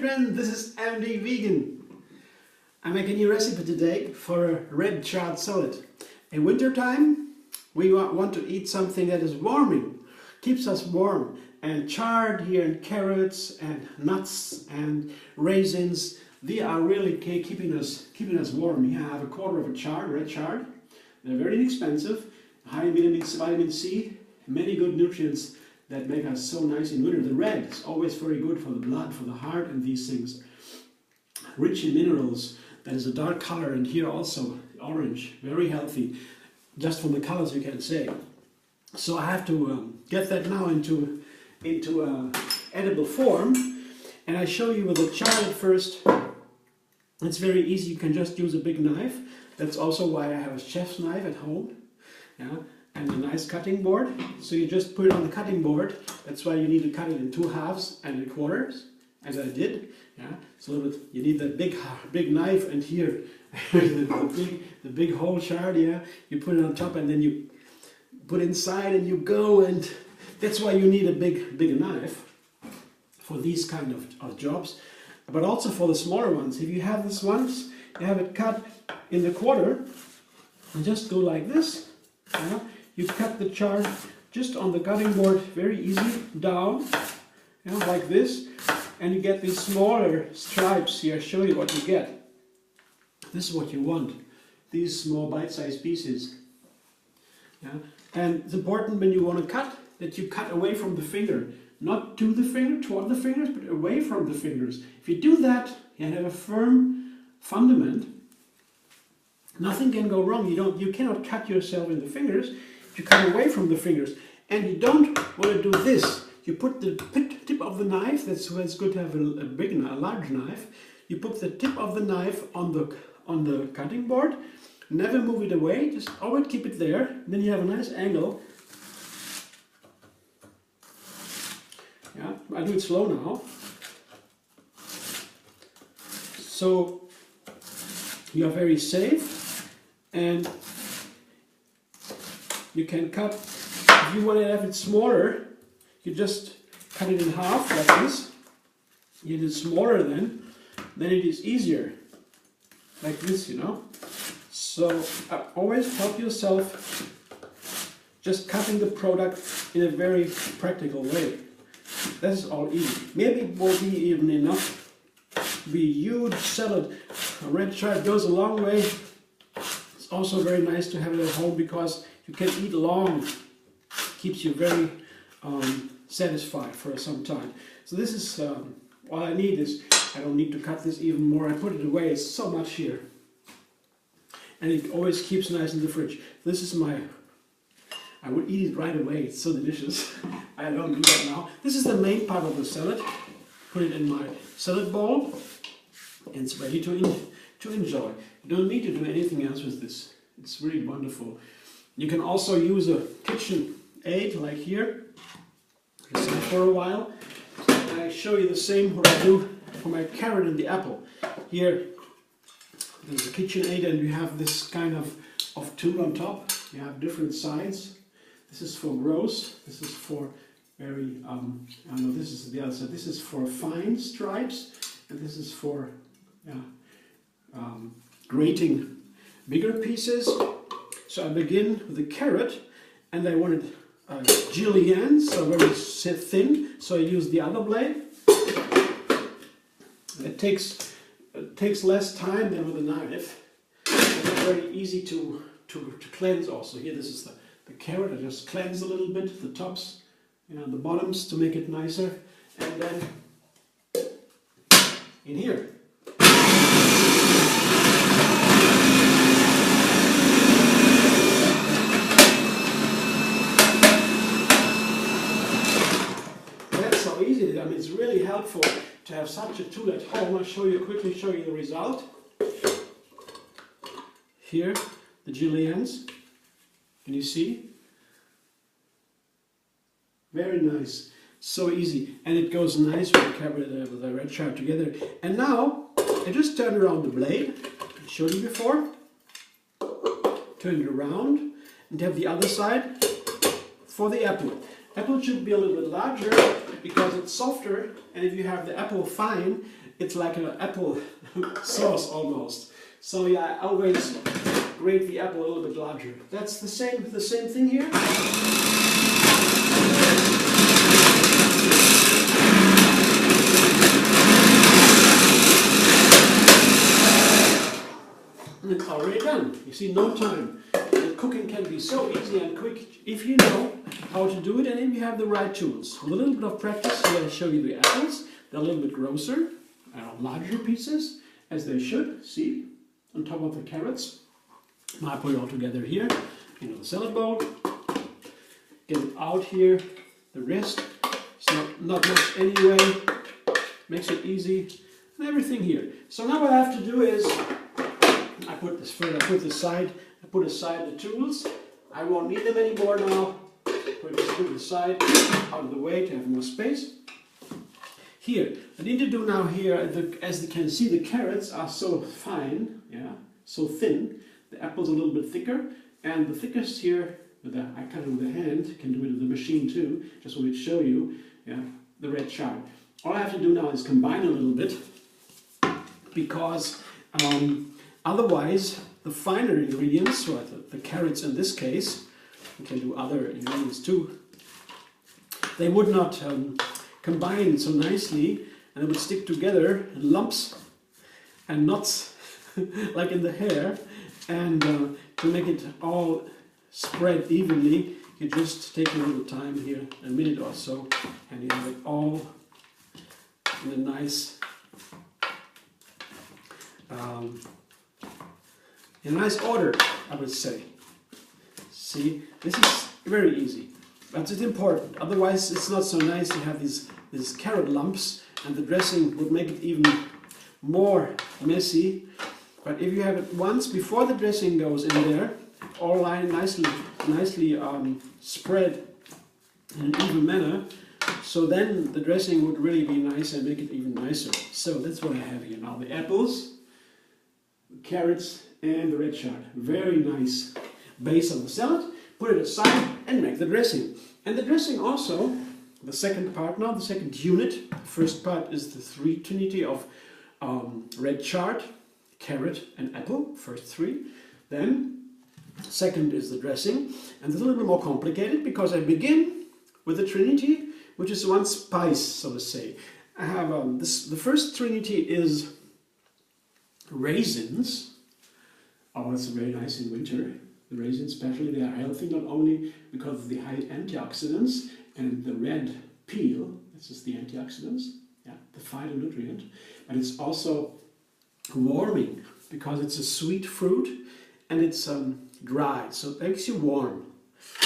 friend, this is MD Vegan. I'm making a new recipe today for a red chard salad. In winter time, we want to eat something that is warming, keeps us warm. And chard here and carrots and nuts and raisins, they are really keeping us warm. Here I have a quarter of a chard, red chard. They're very inexpensive, high in vitamin C, many good nutrients that make us so nice in winter. The red is always very good for the blood, for the heart and these things. Rich in minerals, that is a dark color, and here also orange, very healthy. Just from the colors you can say. So I have to get that now into edible form, and I show you with the chard at first. It's very easy, you can just use a big knife. That's also why I have a chef's knife at home. Yeah. And a nice cutting board. So you just put it on the cutting board. That's why you need to cut it in 2 halves and 3/4, as I did. Yeah. So you need that big knife, and here the big whole chard. Yeah. You put it on top, and then you put inside, and you go. And that's why you need a big knife for these kind of jobs, but also for the smaller ones. If you have this ones, you have it cut in the quarter, and just go like this. Yeah. You cut the chard just on the cutting board, very easy, down, like this, and you get these smaller stripes here. I'll show you what you get. This is what you want, these small bite-sized pieces. Yeah? And it's important when you want to cut, that you cut away from the finger, not to the finger, toward the fingers, but away from the fingers. If you do that, you have a firm fundament. Nothing can go wrong. You cannot cut yourself in the fingers. You cut away from the fingers, and you don't want to do this. You put the tip of the knife. That's why it's good to have a large knife. You put the tip of the knife on the cutting board. Never move it away. Just always keep it there. And then you have a nice angle. Yeah, I do it slow now. So you are very safe, and you can cut. If you want to have it smaller, you just cut it in half like this. You get it smaller, then it is easier, like this, So always help yourself, just cutting the product in a very practical way. That's all easy. Maybe it won't be even enough to be a huge salad. A red chard goes a long way. It's also very nice to have it at home because you can eat long. Keeps you very satisfied for some time. So this is all I need. Is I don't need to cut this even more. I put it away. It's so much here, and it always keeps nice in the fridge. This is I would eat it right away. It's so delicious. I don't do that now. This is the main part of the salad. Put it in my salad bowl, and it's ready to enjoy. You don't need to do anything else with this. It's really wonderful. You can also use a kitchen aid, like here. You see for a while. And I show you the same what I do for my carrot and the apple. Here, there's a kitchen aid, and you have this kind of tool on top. You have different sides. This is for gross. This is for very, this is the other side. This is for fine stripes, and this is for grating bigger pieces. So I begin with the carrot, and I want it julienne, so very thin. So I use the other blade. It takes less time than with a knife. And it's very easy to cleanse also. Here, this is the carrot. I just cleanse a little bit the tops, the bottoms to make it nicer, and then in here. It's really helpful to have such a tool at home. I'll quickly show you the result. Here, the juliennes. Can you see? Very nice. So easy. And it goes nice with the red chard together. And now, I just turn around the blade. I showed you before. Turn it around. And have the other side for the apple. Apple should be a little bit larger because it's softer, and if you have the apple fine, it's like an apple sauce almost. So yeah, I always grate the apple a little bit larger. That's the same thing here. And it's already done. You see, no time. The cooking can be so easy and quick if you know how to do it and if you have the right tools. With a little bit of practice, here I show you the apples. They're a little bit grosser, larger pieces, as they should. See, on top of the carrots. Now I put it all together here, into the salad bowl. Get it out here. The rest, it's not much anyway. Makes it easy. And everything here. So now what I have to do is, I put aside the tools. I won't need them anymore now. Put this to the side, out of the way to have more space. Here, I need to do now here, as you can see, the carrots are so fine, yeah, so thin. The apple's a little bit thicker, and the thickest here, I cut it with a hand, can do it with the machine too, just wanted to show you, yeah, the red chard. All I have to do now is combine a little bit, because otherwise the finer ingredients, or the carrots in this case, we can do other ingredients too, they would not combine so nicely, and it would stick together in lumps and knots like in the hair. And to make it all spread evenly, you just take a little time here, a minute or so, and you have it all in a nice order, I would say. See, this is very easy, but it's important. Otherwise, it's not so nice to have these carrot lumps, and the dressing would make it even more messy. But if you have it once before the dressing goes in there, all nicely spread in an even manner, so then the dressing would really be nice and make it even nicer. So that's what I have here now: the apples, the carrots, and the red chard. Very nice base on the salad. Put it aside and make the dressing. And the dressing also, the second part now, the second unit. The first part is the three trinity of red chard, carrot and apple, first three. Then second is the dressing, and it's a little bit more complicated because I begin with the trinity, which is one spice, so to say. I have the first trinity is raisins. Oh, that's very nice in winter. The raisins especially, they are healthy not only because of the high antioxidants and the red peel, this is the antioxidants, yeah, the phytonutrient, but it's also warming because it's a sweet fruit and it's dried, so it makes you warm.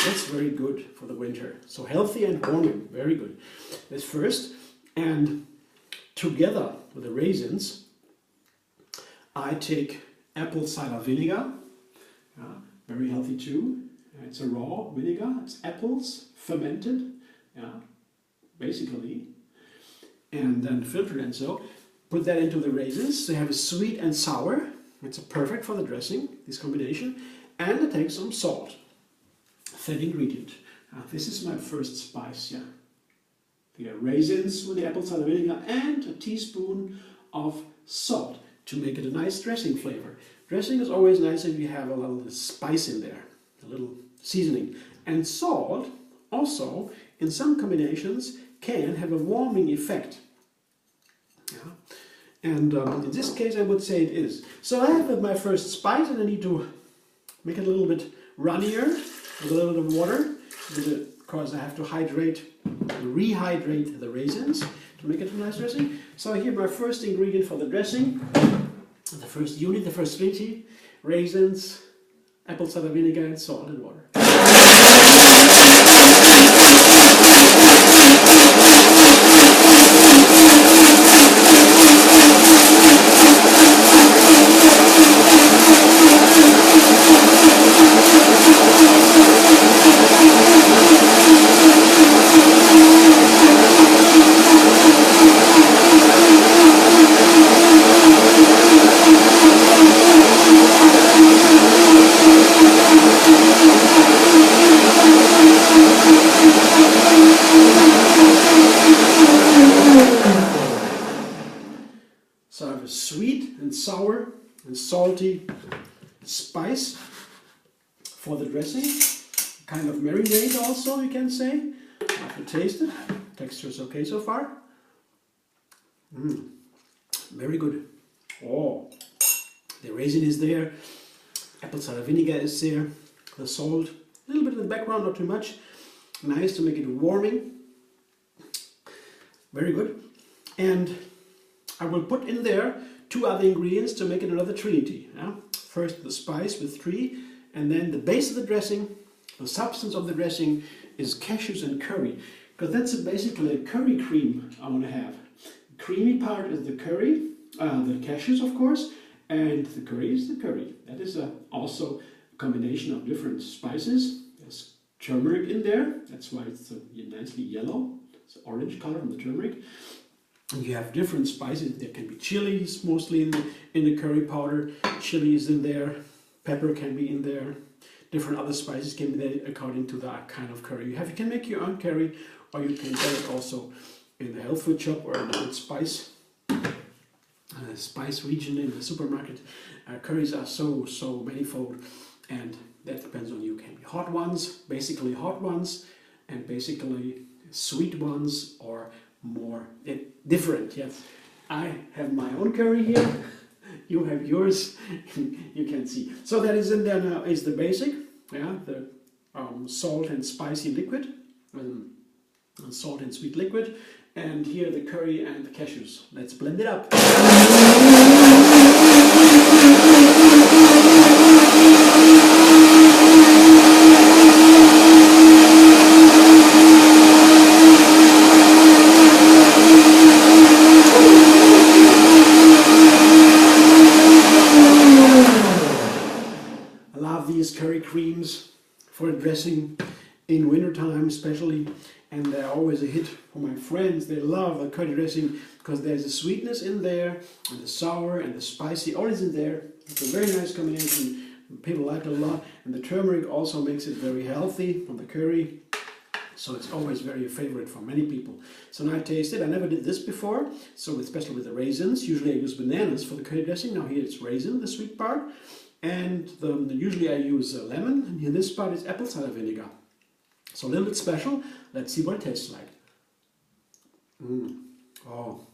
That's very good for the winter. So healthy and warming, very good. That's first. And together with the raisins, I take apple cider vinegar, very healthy too. It's a raw vinegar, it's apples, fermented, basically, and then filtered and so. Put that into the raisins. They have a sweet and sour. It's perfect for the dressing, this combination. And I take some salt, third ingredient. This is my first spice, yeah. The raisins with the apple cider vinegar and a teaspoon of salt to make it a nice dressing flavor. Dressing is always nice if you have a little spice in there, a little seasoning. And salt also, in some combinations, can have a warming effect. Yeah. And in this case I would say it is. So I have my first spice and I need to make it a little bit runnier with a little bit of water because I have to rehydrate the raisins to make it a nice dressing. So here my first ingredient for the dressing, the first unit, the first trinity, raisins, apple cider vinegar and salt and water. So I have a sweet and sour and salty spice for the dressing. Kind of marinade also, you can say. I have to taste it. Texture is okay so far. Very good. Oh, the raisin is there. Apple cider vinegar is there. The salt, a little bit in the background, not too much. Nice to make it warming. Very good. And I will put in there 2 other ingredients to make it another trinity. Yeah? First the spice with 3, and then the base of the dressing, the substance of the dressing is cashews and curry. Because that's basically a curry cream I want to have. The creamy part is the curry, the cashews of course, and the curry is the curry. That is also a combination of different spices. There's turmeric in there, that's why it's nicely yellow. It's orange color from the turmeric. And you have different spices. There can be chilies mostly in the curry powder. Chili is in there, pepper can be in there. Different other spices can be there according to the kind of curry you have. You can make your own curry, or you can get it also in the health food shop or in the spice region in the supermarket. Curries are so manifold, and that depends on you. Can be hot ones, basically hot ones, and basically sweet ones, or more different. Yes, I have my own curry here. You have yours. You can see. So that is in there now. Is the basic, yeah, the salt and spicy liquid, salt and sweet liquid, and here the curry and the cashews. Let's blend it up. Curry creams for dressing in winter time especially, and they're always a hit for my friends. They love the curry dressing because there's a sweetness in there, and the sour and the spicy all is in there. It's a very nice combination. People like it a lot, and the turmeric also makes it very healthy from the curry, so it's always very favorite for many people. So now I taste it. I never did this before, so especially with the raisins. Usually I use bananas for the curry dressing. Now here it's raisin, the sweet part. And usually I use lemon, and in this part is apple cider vinegar. So a little bit special. Let's see what it tastes like. Oh,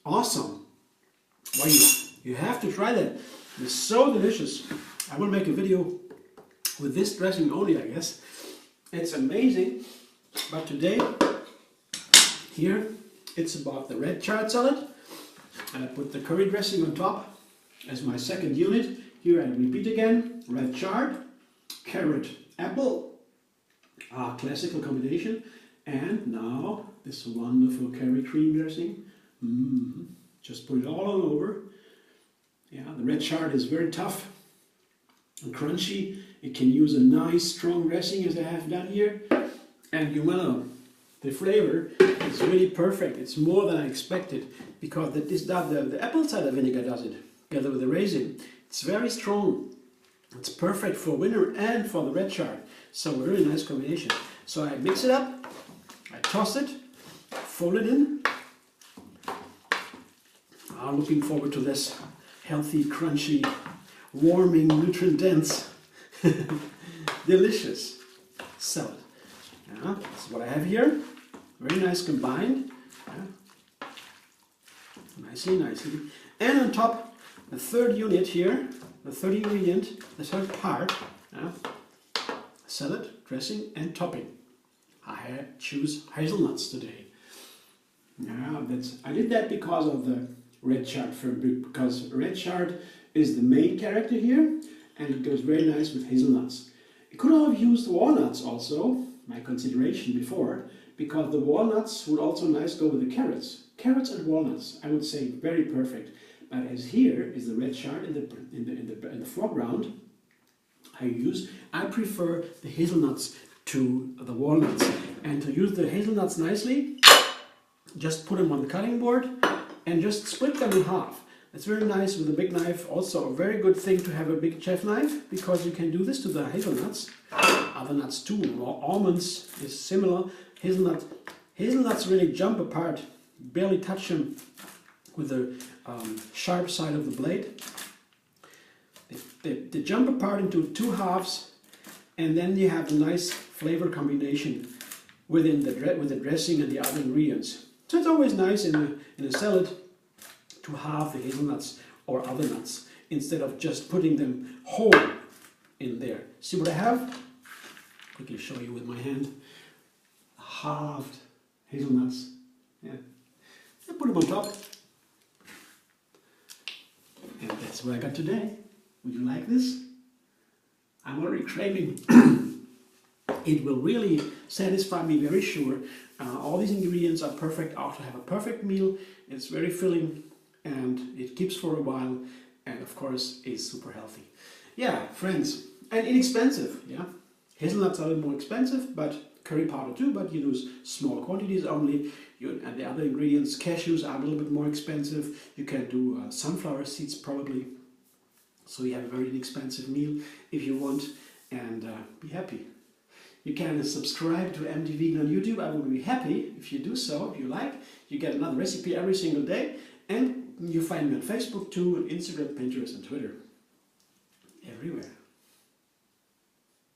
awesome! Well, you have to try that. It's so delicious. I will make a video with this dressing only, I guess. It's amazing. But today, here, it's about the red chard salad, and I put the curry dressing on top as my second unit. Here I repeat again, red chard, carrot, apple, classical combination, and now this wonderful curry cream dressing. Just put it all on over. Yeah, the red chard is very tough and crunchy. It can use a nice strong dressing as I have done here, and you know, the flavor is really perfect. It's more than I expected, because the apple cider vinegar does it together with the raisin. It's very strong. It's perfect for winter and for the red chard. So a really nice combination. So I mix it up, I toss it, fold it in. I'm looking forward to this healthy, crunchy, warming, nutrient-dense, delicious salad. Yeah, this is what I have here. Very nice combined. Yeah. Nicely. And on top, the third unit here, the third ingredient, the third part, salad, dressing, and topping. I choose hazelnuts today. Yeah, I did that because of the red chard, because red chard is the main character here, and it goes very nice with hazelnuts. I could have used walnuts also, my consideration before, because the walnuts would also nice go with the carrots. Carrots and walnuts, I would say very perfect. But as here is the red chard in the foreground, I prefer the hazelnuts to the walnuts. And to use the hazelnuts nicely, just put them on the cutting board and just split them in half. It's very nice with a big knife. Also a very good thing to have a big chef knife, because you can do this to the hazelnuts. Other nuts too. Almonds is similar. Hazelnuts really jump apart. Barely touch them. with the sharp side of the blade. They jump apart into two halves, and then you have a nice flavor combination within with the dressing and the other ingredients. So it's always nice in a salad to halve the hazelnuts or other nuts instead of just putting them whole in there. See what I have? Quickly show you with my hand. Halved hazelnuts. Yeah. I put them on top. And that's what I got today. Would you like this? I'm already craving. It will really satisfy me, very sure. All these ingredients are perfect to have a perfect meal. It's very filling and it keeps for a while, and of course is super healthy. Yeah, friends, and inexpensive. Yeah, hazelnuts are a little more expensive, but curry powder too, but you use small quantities only. And the other ingredients, cashews, are a little bit more expensive. You can do sunflower seeds probably. So you have a very inexpensive meal if you want, and be happy. You can subscribe to MD Vegan on YouTube. I would be happy if you do so, if you like. You get another recipe every single day, and you find me on Facebook too, on Instagram, Pinterest and Twitter. Everywhere.